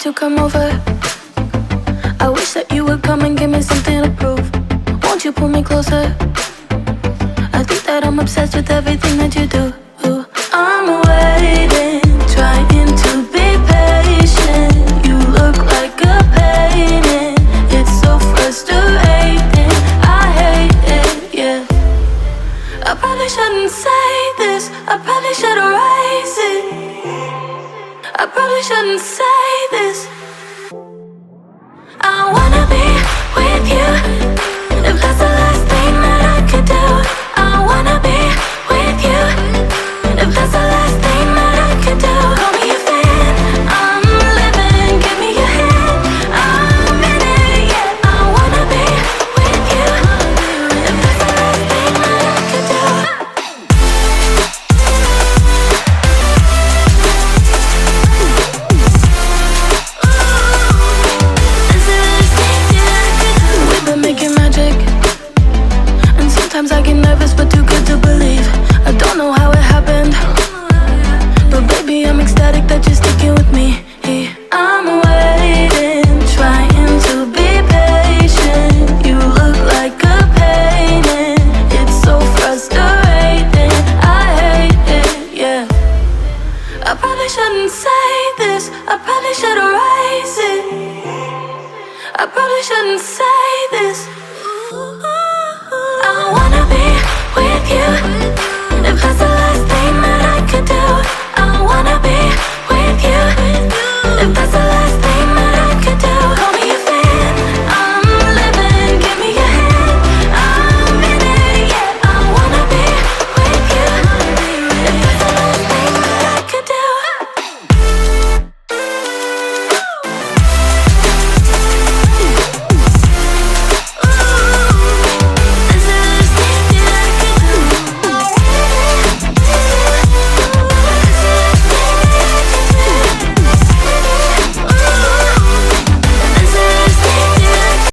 you to come over. I wish that you would come and give me something to prove. Won't you pull me closer? I think that I'm obsessed with everything that you do. I'm waiting, trying to be patient. You look like a painting. It's so frustrating. I hate it, yeah. I probably shouldn't say this. I probably should erase it. I probably shouldn't say this.